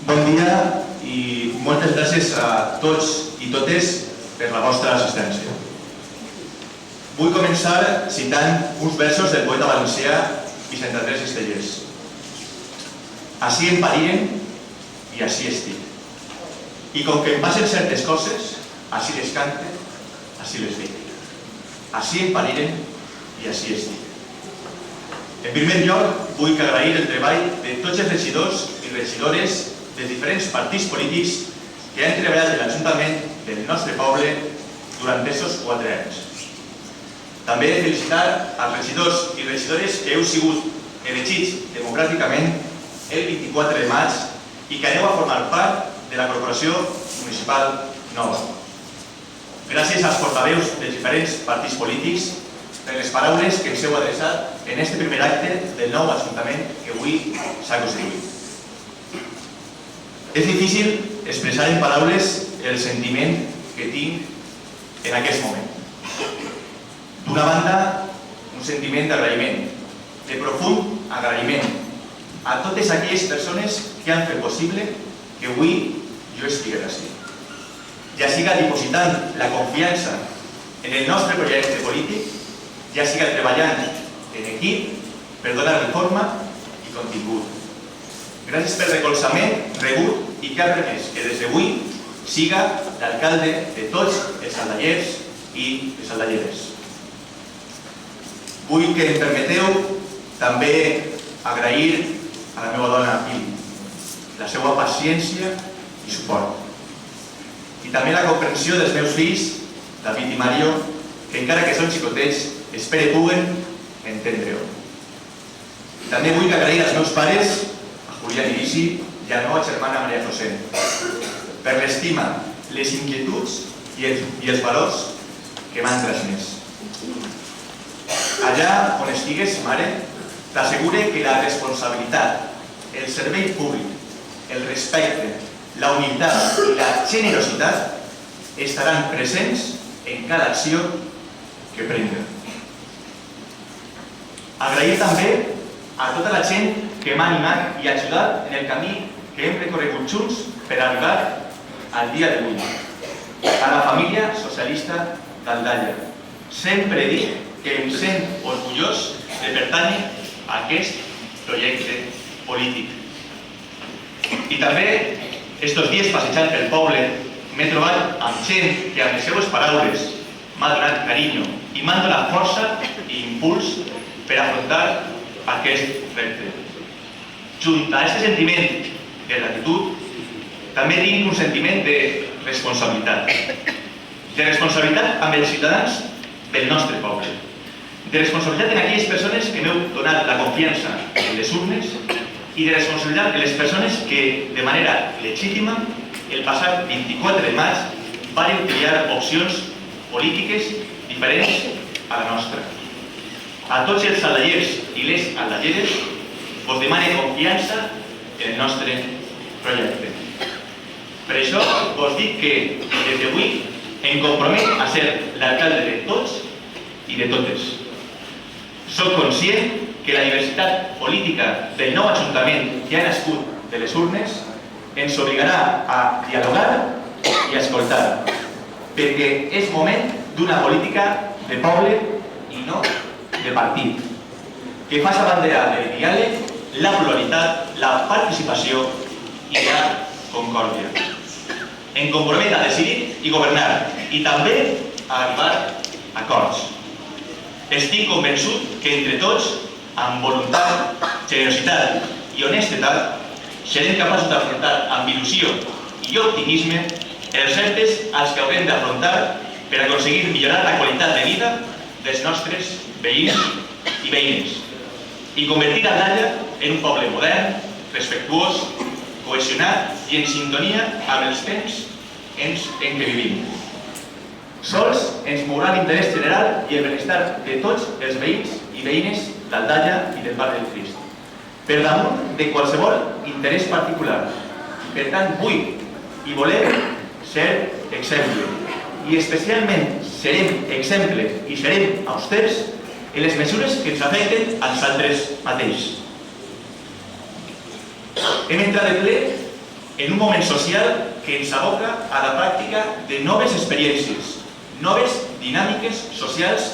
Bon dia i moltes gràcies a tots i totes per la vostra assistència. Vull començar citant uns versos del poeta valencià Vicent Andrés Estellés. Ací em pariren i ací estic. I com que em passen certes coses, ací les cante, ací les dic. Ací em pariren i ací estic. En primer lloc, vull agrair el treball de tots els regidors i regidores dels diferents partits polítics que han treballat en l'Ajuntament del nostre poble durant aquests 4 anys. També felicitar als regidors i regidores que heu sigut elegits democràticament el 24 de maig i que aneu a formar part de la Corporació Municipal nova. Gràcies als portaveus dels diferents partits polítics per les paraules que ens heu adreçat en aquest primer acte del nou Ajuntament que avui s'ha constituït. És difícil expressar en paraules el sentiment que tinc en aquest moment. D'una banda, un sentiment d'agraïment, de profund agraïment a totes aquelles persones que han fet possible que avui jo estigui ací. Ja siga dipositant la confiança en el nostre projecte polític, ja siga treballant en equip per donar-li forma i contingut. Gràcies pel recolzament rebut i que ha permès que des d'avui siga l'alcalde de tots els aldellers i les aldelleres. Vull que em permeteu també agrair a la meva dona Pili la seva paciència i suport. I també la comprensió dels meus fills, David i Mario, que encara que són xicotets, espero puguen entendre-ho. També vull agrair als meus pares, a Julián i Lisi, i a la meva germana Maria José, per l'estima, les inquietuds i els valors que m'han transmès. Allà on estigues, mare, t'assegure que la responsabilitat, el servei públic, el respecte, la humilitat i la generositat estaran presents en cada acció que prenguen. Agrair també a tota la gent que m'ha animat i ajudat en el camí que hem recorregut junts per arribar al dia d'avui. A la família socialista d'Aldaia. Sempre dic que em sent orgullós de pertànyer a aquest projecte polític. I també, estos dies passejant pel poble, m'he trobat amb gent que amb les seues paraules m'ha donat carinyo i m'han donat força i impuls per afrontar aquest repte. Junt a aquest sentiment de gratitud, també tinc un sentiment de responsabilitat. De responsabilitat amb els ciutadans del nostre poble. De responsabilitat en aquelles persones que m'heu donat la confiança en les urnes i de responsabilitat en les persones que, de manera legítima, el passat 24 de maig varen triar opcions polítiques diferents a la nostra. A tots els aldellers i les aldelleres vos demane confiança en el nostre projecte. Per això vos dic que des d'avui em compromet a ser l'alcalde de tots i de totes. Soc conscient que la diversitat política del nou Ajuntament que ha nascut de les urnes ens obligarà a dialogar i a escoltar, perquè és moment d'una política de poble i no de partit, que faci bandera del diàleg, la pluralitat, la participació i la concòrdia. Em compromet a decidir i governar i també a arribar a acords. Estic convençut que entre tots, amb voluntat, generositat i honestedat, serem capaços d'afrontar amb il·lusió i optimisme els reptes als que haurem d'afrontar per aconseguir millorar la qualitat de vida dels nostres veïns i veïnes i convertir Aldaia en un poble modern, respectuós, cohesionat i en sintonia amb els temps en què vivim. Sols ens mourà l'interès general i el benestar de tots els veïns i veïnes d'Aldaia i del Parc del Crist, per damunt de qualsevol interès particular. Per tant, vull i volem ser exemple, i especialment serem exemple i serem austers en les mesures que ens afecten als altres mateix. Hem entrat de ple en un moment social que ens aboca a la pràctica de noves experiències, noves dinàmiques socials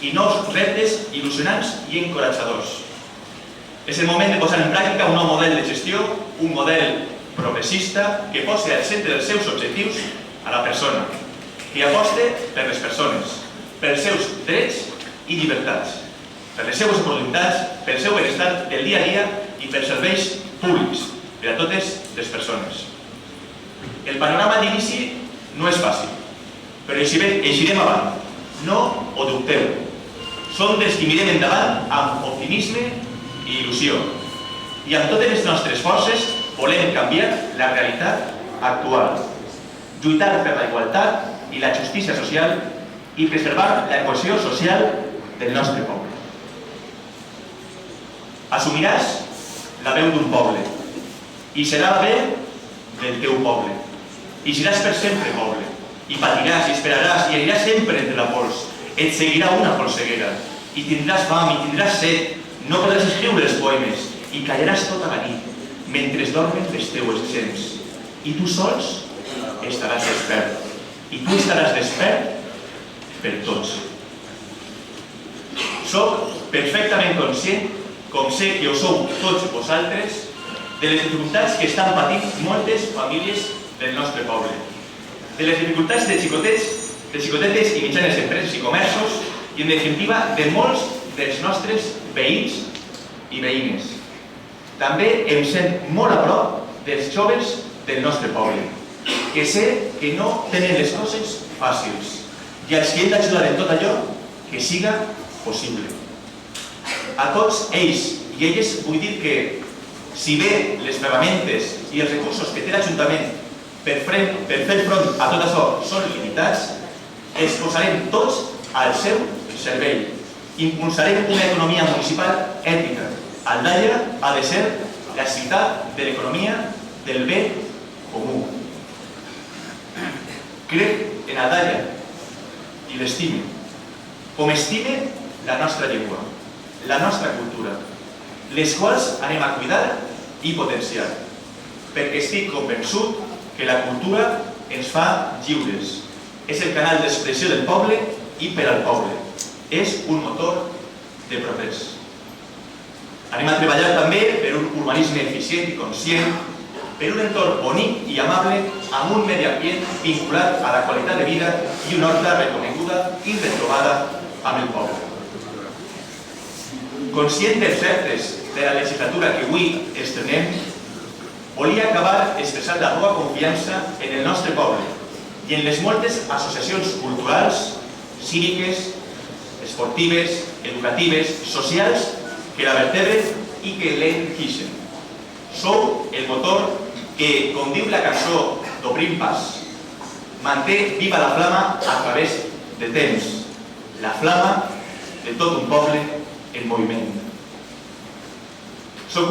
i nous reptes il·lusionants i encoratjadors. És el moment de posar en pràctica un nou model de gestió, un model progressista que posi al centre dels seus objectius a la persona, que aposte per les persones, pels seus drets i llibertats, per les seues oportunitats, pel seu benestar del dia a dia i pels serveis públics per a totes les persones. El panorama d'inici no és fàcil, però eixirem avant, no ho dubteu. Som dels que mirem endavant amb optimisme i il·lusió i amb totes les nostres forces volem canviar la realitat actual, lluitar per la igualtat i la justícia social i preservar la cohesió social del nostre poble. Assumiràs la veu d'un poble i serà la veu del teu poble. I seràs per sempre poble i patiràs i esperaràs i aniràs sempre entre la pols. Et seguirà una polseguera i tindràs fam i tindràs set. No podràs escriure els poemes i callaràs tota la nit mentre dormen les teues gents. I tu sols estaràs despert. I tu estaràs despert per tots. Soc perfectament conscient, com sé que ho sou tots vosaltres, de les dificultats que estan patint moltes famílies del nostre poble, de les dificultats de xicotetes i mitjanes empreses i comerços i, en definitiva, de molts dels nostres veïns i veïnes. També em sent molt a prop dels joves del nostre poble, que sé que no tenen les coses fàcils i als que hem d'ajudar en tot allò que siga possible. A tots ells i elles vull dir que, si bé les ferramentes i els recursos que té l'Ajuntament per fer front a tot això són limitats, els posarem tots al seu servei. Impulsarem una economia municipal ètica. Aldaia ha de ser la ciutat de l'economia del bé comú. Crec en Aldaia i l'estime, com estime la nostra llengua, la nostra cultura, les quals anem a cuidar i potenciar, perquè estic convençut que la cultura ens fa lliures. És el canal d'expressió del poble i per al poble. És un motor de progrés. Anem a treballar també per un urbanisme eficient i conscient, per un entorn bonic i amable amb un medi ambient vinculat a la qualitat de vida i una horta reconeguda i retrobada amb el poble. Conscient dels reptes de la legislatura que avui estrenem, volia acabar expressant la meva confiança en el nostre poble i en les moltes associacions culturals, cíviques, esportives, educatives, socials que la vertebren i que l'enriqueixen. Sou el motor que, com diu la cançó d'Obrim Pas, manté viva la flama a través de temps, la flama de tot un poble en moviment. Soc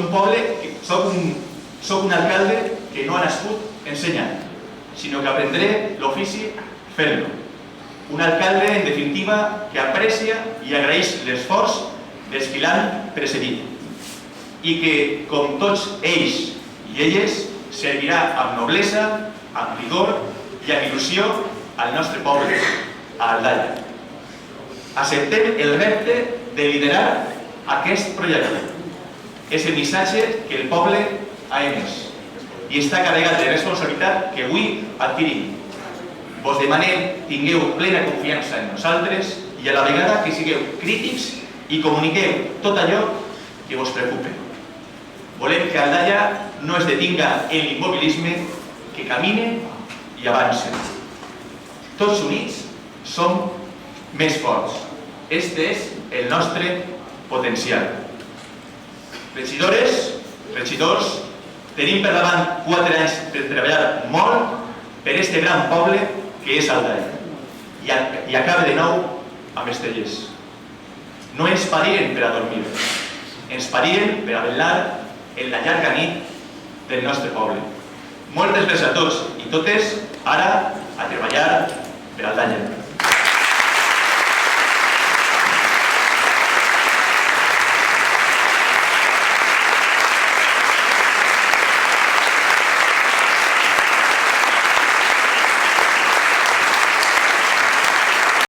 un alcalde que no ha nascut ensenyant, sinó que aprendré l'ofici fent-lo. Un alcalde, en definitiva, que aprecia i agraeix l'esforç dels que l'han precedit i que, com tots ells i elles, servirà amb noblesa, amb vigor i amb il·lusió al nostre poble, a Aldaia. Acceptem el repte de liderar aquest projecte. És el missatge que el poble ha emès i està carregat de responsabilitat que avui adquirim. Vos demanem tingueu plena confiança en nosaltres i a la vegada que sigueu crítics i comuniqueu tot allò que vos preocupe. Volem que Aldaia no es detinga en l'immobilisme, que camine i avance. Tots units som més forts. Este és el nostre potencial. Regidores, regidors, tenim per davant 4 anys per treballar molt per este gran poble que és Aldaia i acaba de nou amb Estelles. No ens pariren per a dormir, ens pariren per a vetllar en la llarga nit del nostre poble. Moltes gràcies a tots i totes, ara a treballar per Aldaia.